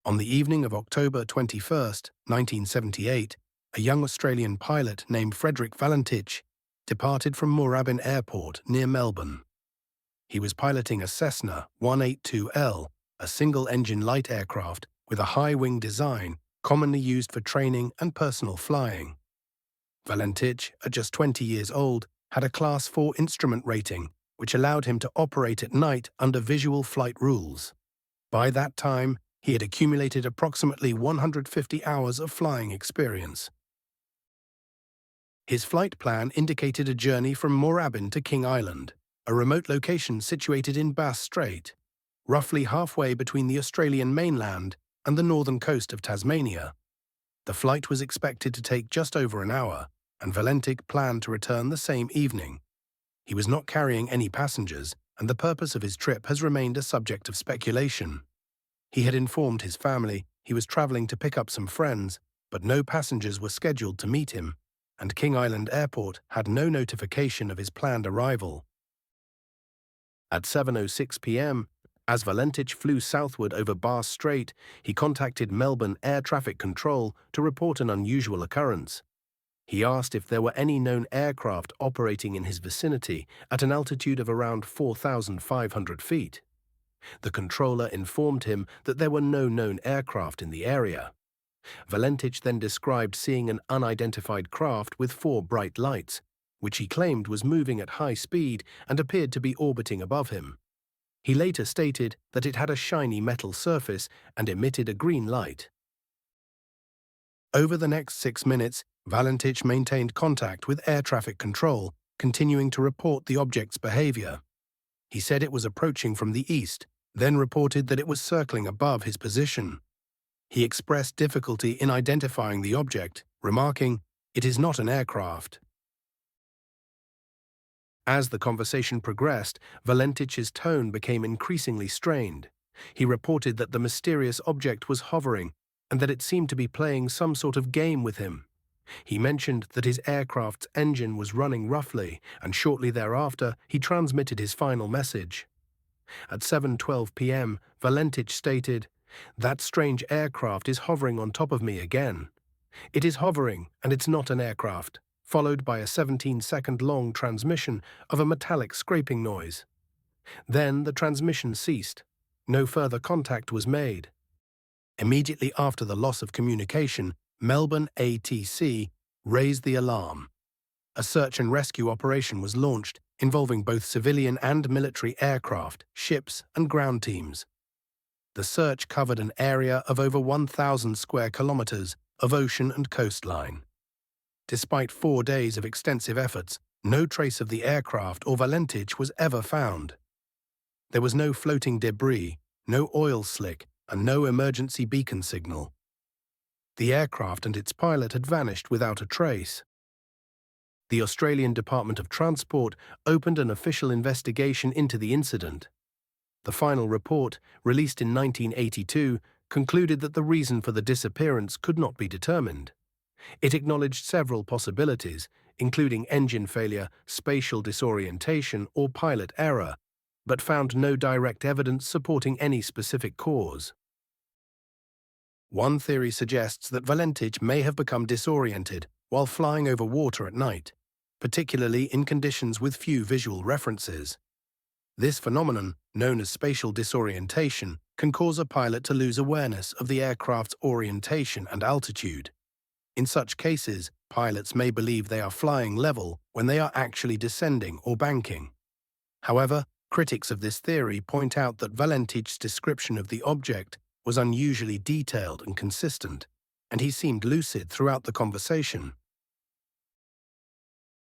On the evening of October 21, 1978, a young Australian pilot named Frederick Valentich departed from Moorabbin Airport near Melbourne. He was piloting a Cessna 182L, a single-engine light aircraft with a high-wing design commonly used for training and personal flying. Valentich, at just 20 years old, had a Class 4 instrument rating, which allowed him to operate at night under visual flight rules. By that time, he had accumulated approximately 150 hours of flying experience. His flight plan indicated a journey from Moorabbin to King Island, a remote location situated in Bass Strait, roughly halfway between the Australian mainland and the northern coast of Tasmania. The flight was expected to take just over an hour, and Valentich planned to return the same evening. He was not carrying any passengers, and the purpose of his trip has remained a subject of speculation. He had informed his family he was traveling to pick up some friends, but no passengers were scheduled to meet him, and King Island Airport had no notification of his planned arrival. At 7:06 p.m., as Valentich flew southward over Bass Strait, he contacted Melbourne Air Traffic Control to report an unusual occurrence. He asked if there were any known aircraft operating in his vicinity at an altitude of around 4,500 feet. The controller informed him that there were no known aircraft in the area. Valentich then described seeing an unidentified craft with 4 bright lights, which he claimed was moving at high speed and appeared to be orbiting above him. He later stated that it had a shiny metal surface and emitted a green light. Over the next 6 minutes, Valentich maintained contact with air traffic control, continuing to report the object's behavior. He said it was approaching from the east, then reported that it was circling above his position. He expressed difficulty in identifying the object, remarking, "It is not an aircraft." As the conversation progressed, Valentich's tone became increasingly strained. He reported that the mysterious object was hovering and that it seemed to be playing some sort of game with him. He mentioned that his aircraft's engine was running roughly, and shortly thereafter he transmitted his final message. At 7:12 p.m., Valentich stated, "That strange aircraft is hovering on top of me again. It is hovering, and it's not an aircraft," followed by a 17-second-long transmission of a metallic scraping noise. Then the transmission ceased. No further contact was made. Immediately after the loss of communication, Melbourne ATC raised the alarm. A search and rescue operation was launched, involving both civilian and military aircraft, ships, and ground teams. The search covered an area of over 1,000 square kilometers of ocean and coastline. Despite 4 days of extensive efforts, no trace of the aircraft or Valentich was ever found. There was no floating debris, no oil slick, and no emergency beacon signal. The aircraft and its pilot had vanished without a trace. The Australian Department of Transport opened an official investigation into the incident. The final report, released in 1982, concluded that the reason for the disappearance could not be determined. It acknowledged several possibilities, including engine failure, spatial disorientation, or pilot error, but found no direct evidence supporting any specific cause. One theory suggests that Valentich may have become disoriented while flying over water at night, particularly in conditions with few visual references. This phenomenon, known as spatial disorientation, can cause a pilot to lose awareness of the aircraft's orientation and altitude. In such cases, pilots may believe they are flying level when they are actually descending or banking. However, critics of this theory point out that Valentich's description of the object was unusually detailed and consistent, and he seemed lucid throughout the conversation.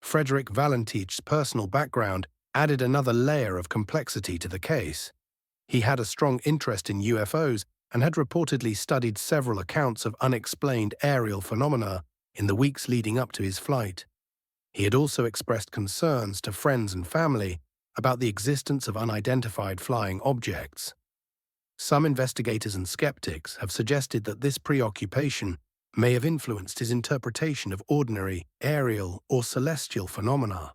Frederick Valentich's personal background added another layer of complexity to the case. He had a strong interest in UFOs and had reportedly studied several accounts of unexplained aerial phenomena in the weeks leading up to his flight. He had also expressed concerns to friends and family about the existence of unidentified flying objects. Some investigators and skeptics have suggested that this preoccupation may have influenced his interpretation of ordinary, aerial, or celestial phenomena.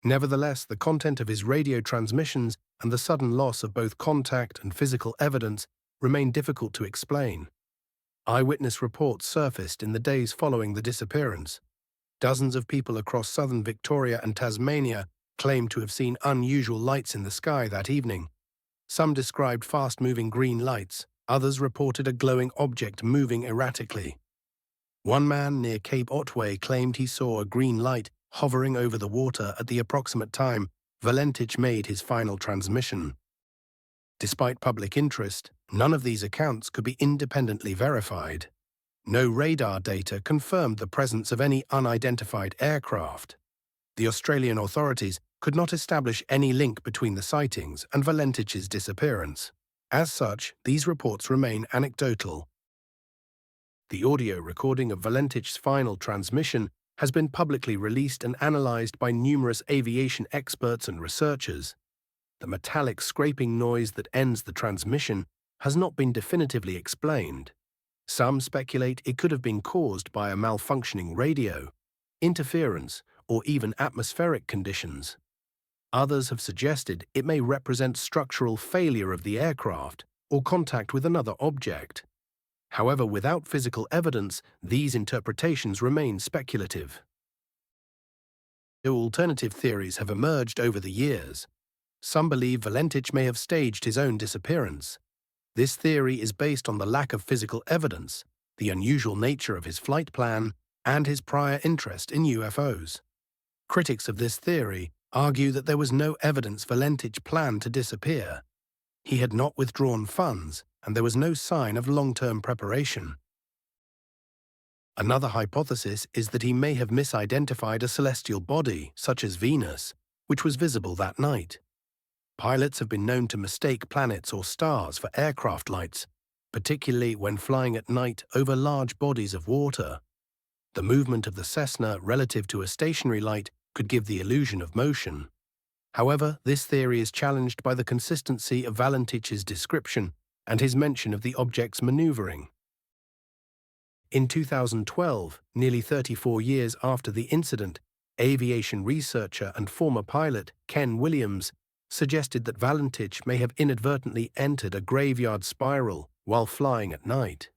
Nevertheless, the content of his radio transmissions and the sudden loss of both contact and physical evidence remain difficult to explain. Eyewitness reports surfaced in the days following the disappearance. Dozens of people across southern Victoria and Tasmania claimed to have seen unusual lights in the sky that evening. Some described fast-moving green lights, others reported a glowing object moving erratically. One man near Cape Otway claimed he saw a green light hovering over the water at the approximate time Valentich made his final transmission. Despite public interest, none of these accounts could be independently verified. No radar data confirmed the presence of any unidentified aircraft. The Australian authorities could not establish any link between the sightings and Valentich's disappearance. As such, these reports remain anecdotal. The audio recording of Valentich's final transmission has been publicly released and analysed by numerous aviation experts and researchers. The metallic scraping noise that ends the transmission has not been definitively explained. Some speculate it could have been caused by a malfunctioning radio, interference, or even atmospheric conditions. Others have suggested it may represent structural failure of the aircraft or contact with another object. However, without physical evidence, these interpretations remain speculative. Alternative theories have emerged over the years. Some believe Valentich may have staged his own disappearance. This theory is based on the lack of physical evidence, the unusual nature of his flight plan, and his prior interest in UFOs. Critics of this theory argue that there was no evidence Valentich planned to disappear. He had not withdrawn funds, and there was no sign of long-term preparation. Another hypothesis is that he may have misidentified a celestial body, such as Venus, which was visible that night. Pilots have been known to mistake planets or stars for aircraft lights, particularly when flying at night over large bodies of water. The movement of the Cessna relative to a stationary light could give the illusion of motion. However, this theory is challenged by the consistency of Valentich's description and his mention of the object's maneuvering. In 2012, nearly 34 years after the incident, aviation researcher and former pilot Ken Williams suggested that Valentich may have inadvertently entered a graveyard spiral while flying at night.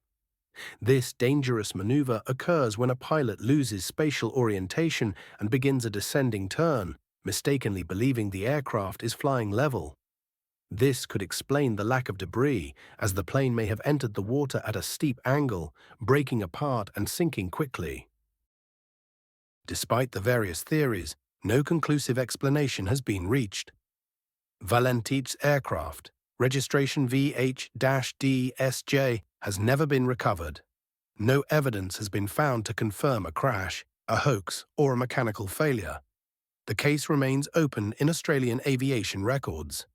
This dangerous maneuver occurs when a pilot loses spatial orientation and begins a descending turn, mistakenly believing the aircraft is flying level. This could explain the lack of debris, as the plane may have entered the water at a steep angle, breaking apart and sinking quickly. Despite the various theories, no conclusive explanation has been reached. Valentich's aircraft, registration VH-DSJ, has never been recovered. No evidence has been found to confirm a crash, a hoax, or a mechanical failure. The case remains open in Australian aviation records.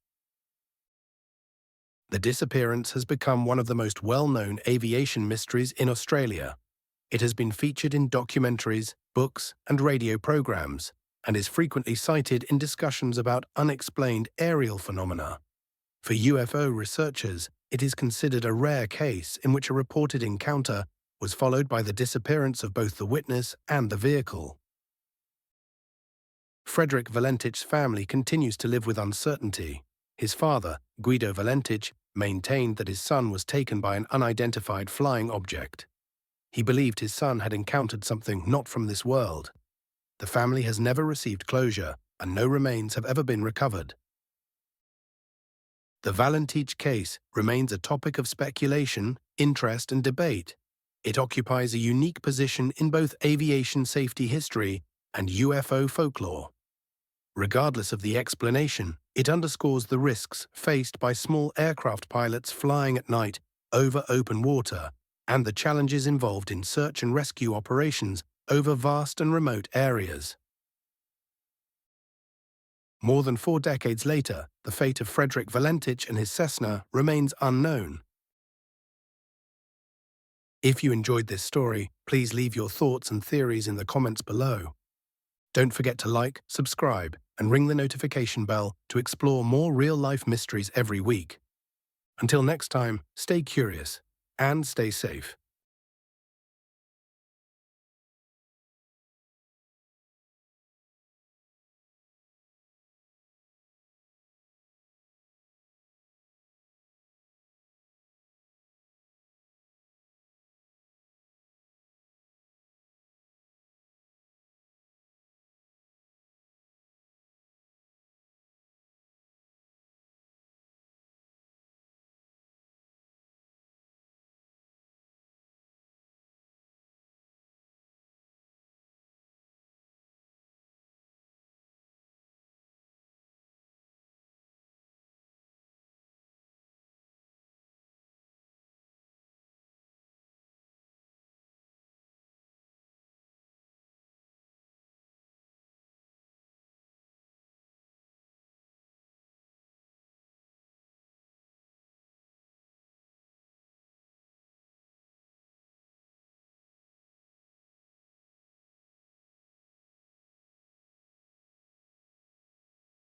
The disappearance has become one of the most well-known aviation mysteries in Australia. It has been featured in documentaries, books, and radio programs, and is frequently cited in discussions about unexplained aerial phenomena. For UFO researchers, it is considered a rare case in which a reported encounter was followed by the disappearance of both the witness and the vehicle. Frederick Valentich's family continues to live with uncertainty. His father, Guido Valentich, maintained that his son was taken by an unidentified flying object. He believed his son had encountered something not from this world. The family has never received closure, and no remains have ever been recovered. The Valentich case remains a topic of speculation, interest, and debate. It occupies a unique position in both aviation safety history and UFO folklore. Regardless of the explanation, it underscores the risks faced by small aircraft pilots flying at night over open water and the challenges involved in search and rescue operations over vast and remote areas. More than 4 decades later, the fate of Frederick Valentich and his Cessna remains unknown. If you enjoyed this story, please leave your thoughts and theories in the comments below. Don't forget to like, subscribe, and ring the notification bell to explore more real-life mysteries every week. Until next time, stay curious and stay safe.